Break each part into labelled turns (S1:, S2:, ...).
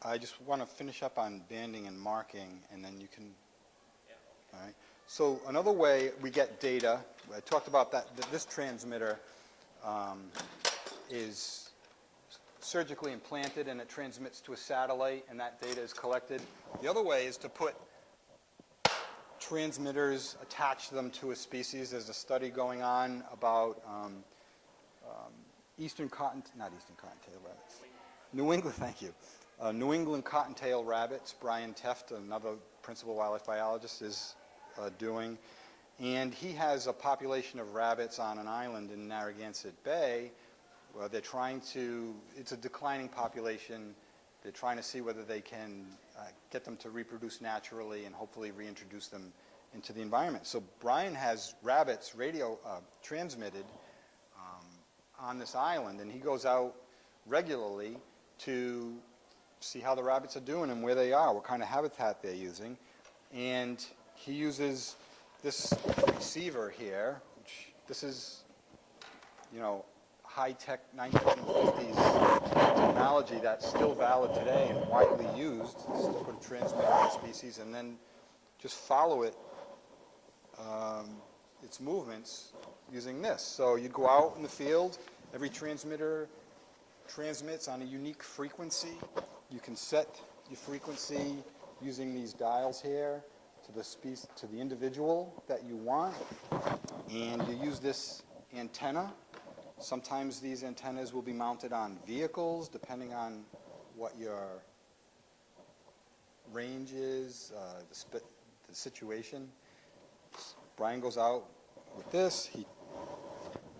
S1: I just want to finish up on banding and marking, and then you can,
S2: Yeah.
S1: all right? So another way we get data, I talked about that this transmitter is surgically implanted and it transmits to a satellite and that data is collected. The other way is to put transmitters, attach them to a species. There's a study going on about not eastern cottontail rabbits. New England, thank you. New England cottontail rabbits, Brian Teft, another principal wildlife biologist, is doing. And he has a population of rabbits on an island in Narragansett Bay where they're trying to, it's a declining population. They're trying to see whether they can get them to reproduce naturally and hopefully reintroduce them into the environment. So Brian has rabbits radio transmitted on this island, and he goes out regularly to see how the rabbits are doing and where they are, what kind of habitat they're using. And he uses this receiver here, which this is, you know, high-tech 1950s technology that's still valid today and widely used. This is to put a transmitter on a species and then just follow it, its movements, using this. So you go out in the field, every transmitter transmits on a unique frequency. You can set your frequency using these dials here to the individual that you want, and you use this antenna. Sometimes these antennas will be mounted on vehicles, depending on what your range is, the situation. Brian goes out with this. He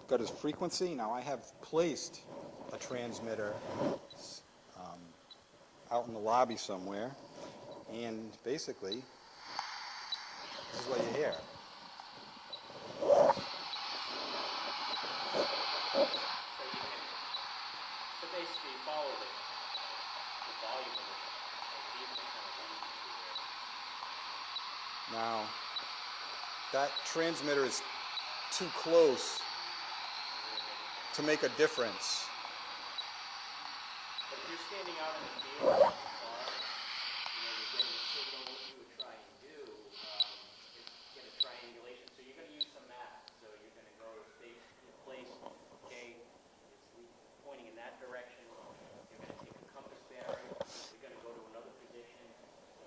S1: got his frequency. Now I have placed a transmitter out in the lobby somewhere, and basically this is what you hear.
S2: So basically you follow the volume of the vehicle kind of running through there.
S1: Now, that transmitter is too close to make a difference.
S2: But if you're standing out in the field, you're getting a signal, what you would try and do is get a triangulation. So you're going to use some math. So you're going to go to place, okay, it's pointing in that direction. You're going to take a compass bearing. You're going to go to another position,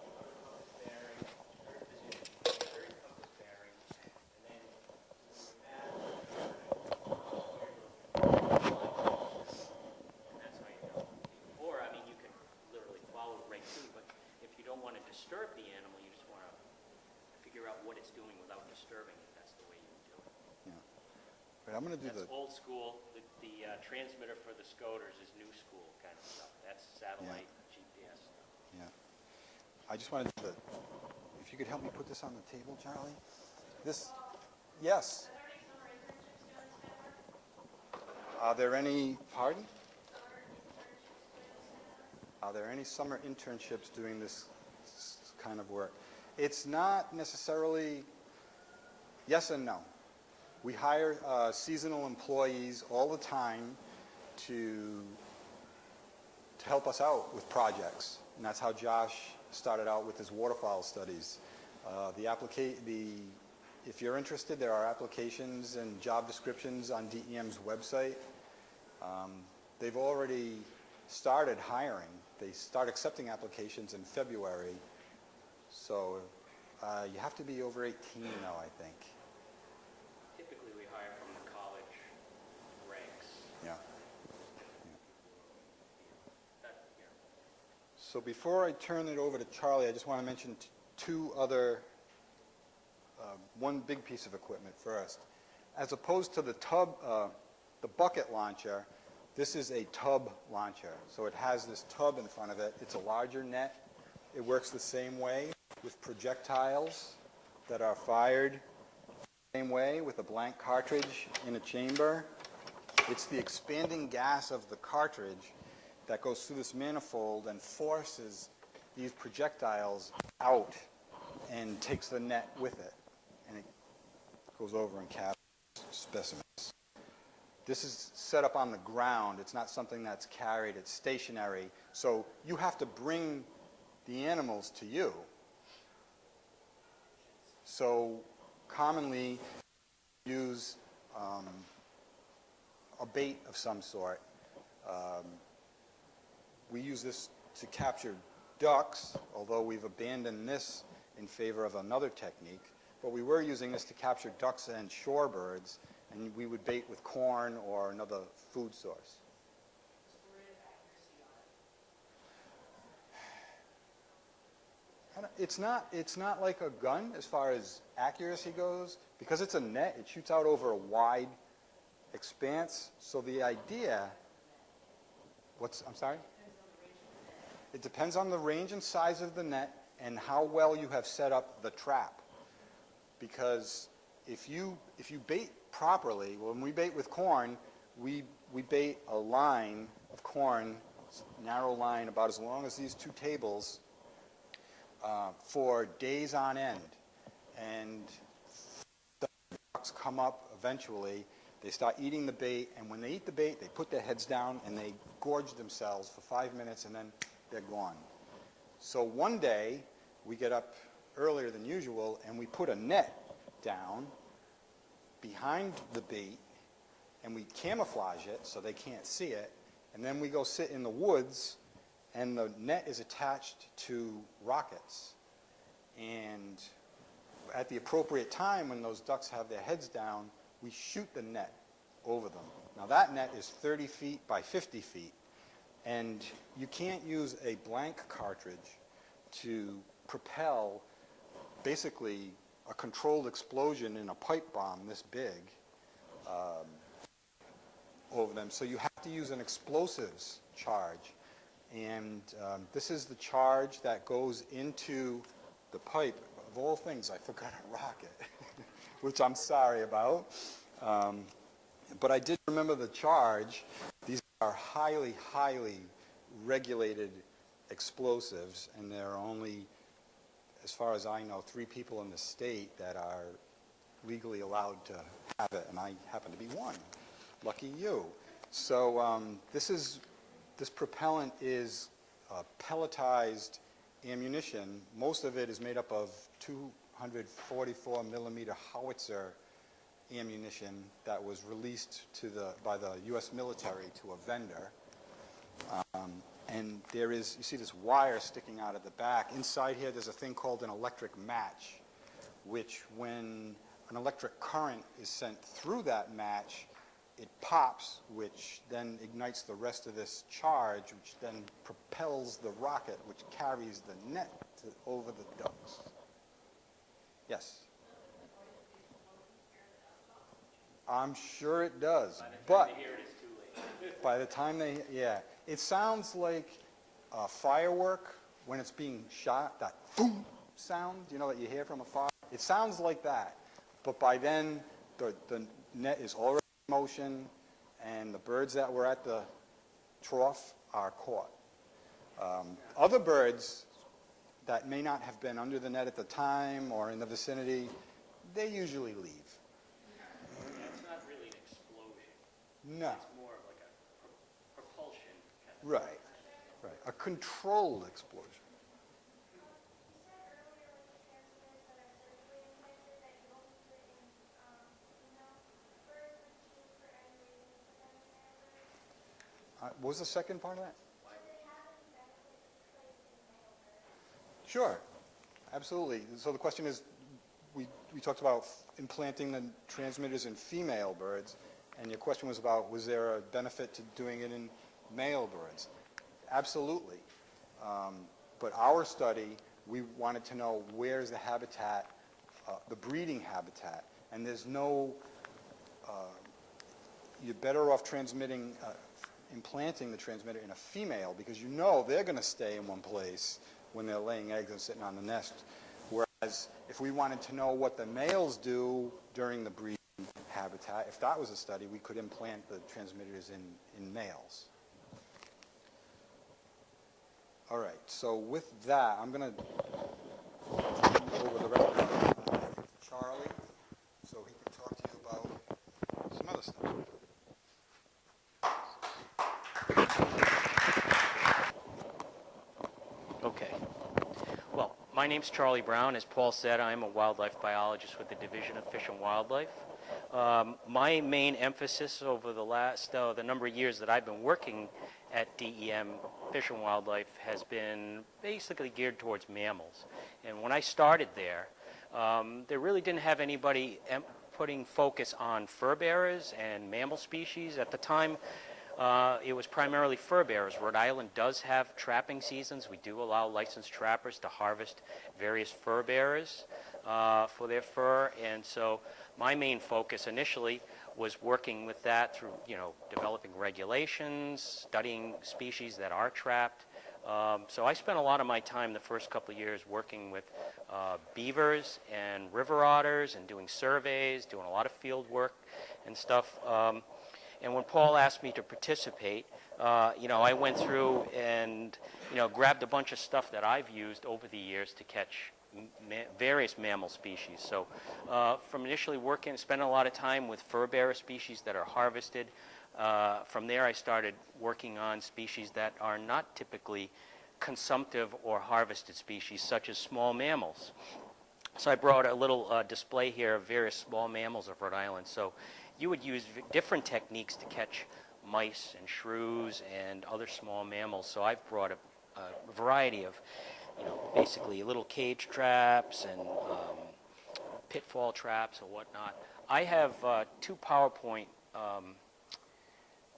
S2: another compass bearing, third position, third compass bearing, and then with math, or, I mean, you can literally follow it right through, but if you don't want to disturb the animal, you just want to figure out what it's doing without disturbing it. That's the way you do it.
S1: Yeah. But I'm going to do
S2: That's old school. The transmitter for the Scoters is new school kind of stuff. That's satellite GPS stuff.
S1: Yeah. I just wanted to, if you could help me put this on the table, Charlie. This, yes. Are there any, pardon? Are there any summer internships doing this kind of work? It's not necessarily yes and no. We hire seasonal employees all the time to help us out with projects, and that's how Josh started out with his waterfowl studies. If you're interested, there are applications and job descriptions on DEM's website. They've already started hiring. They start accepting applications in February. So you have to be over 18 now, I think.
S2: Typically, we hire from the college ranks.
S1: Yeah.
S2: That, yeah.
S1: So before I turn it over to Charlie, I just want to mention two other, one big piece of equipment first. As opposed to the bucket launcher, this is a tub launcher. So it has this tub in front of it. It's a larger net. It works the same way with projectiles that are fired the same way with a blank cartridge in a chamber. It's the expanding gas of the cartridge that goes through this manifold and forces these projectiles out and takes the net with it. And it goes over and captures specimens. This is set up on the ground. It's not something that's carried. It's stationary. So you have to bring the animals to you. So commonly use a bait of some sort. We use this to capture ducks, although we've abandoned this in favor of another technique. But we were using this to capture ducks and shorebirds, and we would bait with corn or another food source. It's not like a gun as far as accuracy goes. Because it's a net, it shoots out over a wide expanse. So the idea, I'm sorry? It depends on the range and size of the net and how well you have set up the trap. Because if you bait properly, when we bait with corn, we bait a line of corn, narrow line about as long as these two tables, for days on end. And the ducks come up eventually, they start eating the bait, and when they eat the bait, they put their heads down and they gorge themselves for 5 minutes, and then they're gone. So one day, we get up earlier than usual, and we put a net down behind the bait, and we camouflage it so they can't see it, and then we go sit in the woods, and the net is attached to rockets. And at the appropriate time, when those ducks have their heads down, we shoot the net over them. Now that net is 30 feet by 50 feet, and you can't use a blank cartridge to propel basically a controlled explosion in a pipe bomb this big over them. So you have to use an explosives charge. And this is the charge that goes into the pipe. Of all things, I forgot a rocket, which I'm sorry about. But I did remember the charge. These are highly, highly regulated explosives, and there are only, as far as I know, 3 people in the state that are legally allowed to have it, and I happen to be one. Lucky you. So this propellant is pelletized ammunition. Most of it is made up of 244 millimeter howitzer ammunition that was released by the U.S. military to a vendor. And there is, you see this wire sticking out of the back. Inside here there's a thing called an electric match, which when an electric current is sent through that match, it pops, which then ignites the rest of this charge, which then propels the rocket, which carries the net over the ducks. Yes? I'm sure it does, but by the time they, yeah. It sounds like a firework when it's being shot, that boom sound, you know, that you hear from afar. It sounds like that, but by then the net is already in motion, and the birds that were at the trough are caught. Other birds that may not have been under the net at the time or in the vicinity, they usually leave.
S2: It's not really an explosion.
S1: No.
S2: It's more of like a propulsion kind of
S1: Right. Right. A controlled explosion. What was the second part of that? Sure, absolutely. So the question is, we talked about implanting the transmitters in female birds, and your question was about, was there a benefit to doing it in male birds? Absolutely. But our study, we wanted to know where's the habitat, the breeding habitat, and there's no, you're better off implanting the transmitter in a female, because you know they're going to stay in one place when they're laying eggs and sitting on the nest. Whereas if we wanted to know what the males do during the breeding habitat, if that was a study, we could implant the transmitters in males. All right, so with that, I'm going to turn over the rest of Charlie so he can talk to you about some other stuff.
S2: My name's Charlie Brown. As Paul said, I'm a wildlife biologist with the Division of Fish and Wildlife. My main emphasis over the last the number of years that I've been working at DEM Fish and Wildlife has been basically geared towards mammals. And when I started there, there really didn't have anybody putting focus on fur bearers and mammal species. At the time, it was primarily fur bearers. Rhode Island does have trapping seasons. We do allow licensed trappers to harvest various fur bearers for their fur. And so my main focus initially was working with that through, developing regulations, studying species that are trapped. So I spent a lot of my time the first couple of years working with beavers and river otters and doing surveys, doing a lot of field work and stuff. And when Paul asked me to participate, I went through and, grabbed a bunch of stuff that I've used over the years to catch various mammal species. So from initially spending a lot of time with fur bearer species that are harvested, from there I started working on species that are not typically consumptive or harvested species, such as small mammals. So I brought a little display here of various small mammals of Rhode Island. So you would use different techniques to catch mice and shrews and other small mammals. So I've brought a variety of, basically little cage traps and pitfall traps or whatnot. I have 2 PowerPoint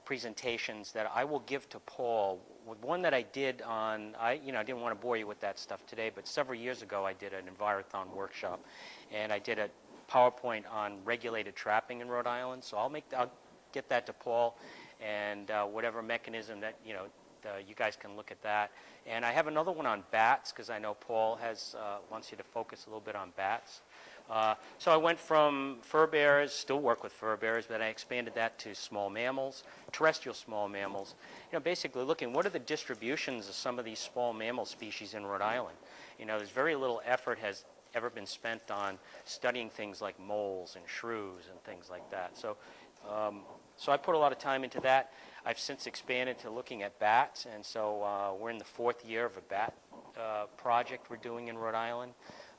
S2: presentations that I will give to Paul. One that I did on, I didn't want to bore you with that stuff today, but several years ago I did an Envirothon workshop, and I did a PowerPoint on regulated trapping in Rhode Island. So I'll get that to Paul, and whatever mechanism that you guys can look at that. And I have another one on bats because I know Paul wants you to focus a little bit on bats. So I went from fur bearers, still work with fur bearers, but I expanded that to small mammals, terrestrial small mammals. Basically looking what are the distributions of some of these small mammal species in Rhode Island. There's very little effort has ever been spent on studying things like moles and shrews and things like that. So I put a lot of time into that. I've since expanded to looking at bats, and so we're in the 4th year of a bat project we're doing in Rhode Island.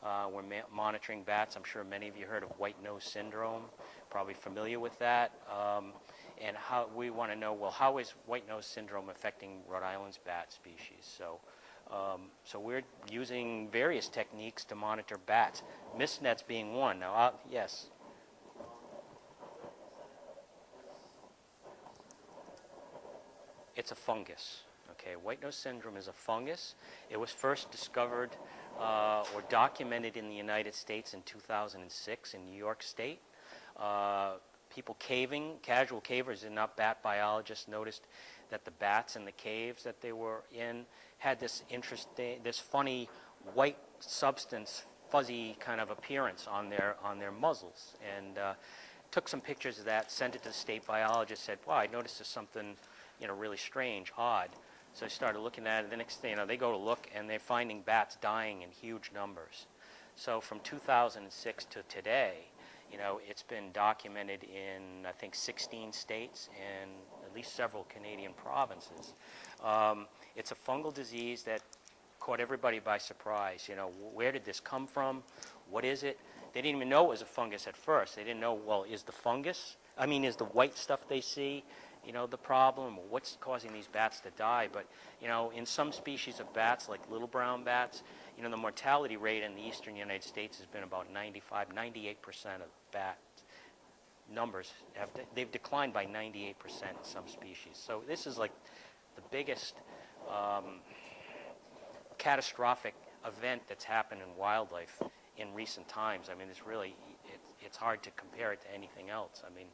S2: We're monitoring bats. I'm sure many of you heard of white nose syndrome, probably familiar with that. And how we want to know, well, how is white nose syndrome affecting Rhode Island's bat species? So we're using various techniques to monitor bats, mist nets being one. Now, yes. It's a fungus. Okay, white nose syndrome is a fungus. It was first discovered or documented in the United States in 2006 in New York State. People caving, casual cavers and not bat biologists, noticed that the bats in the caves that they were in had this funny white substance, fuzzy kind of appearance on their muzzles, and took some pictures of that, sent it to the state biologist, said, wow, I noticed there's something really strange, odd. So I started looking at it. The next thing, they go to look, and they're finding bats dying in huge numbers. So from 2006 to today, it's been documented in, I think, 16 states and at least several Canadian provinces. It's a fungal disease that caught everybody by surprise. Where did this come from? What is it? They didn't even know it was a fungus at first. They didn't know, well, is the white stuff they see, the problem, or what's causing these bats to die? But, in some species of bats, like little brown bats, the mortality rate in the eastern United States has been about 95, 98% of bat numbers. They've declined by 98% in some species. So this is like the biggest catastrophic event that's happened in wildlife in recent times. I mean, it's hard to compare it to anything else. I mean,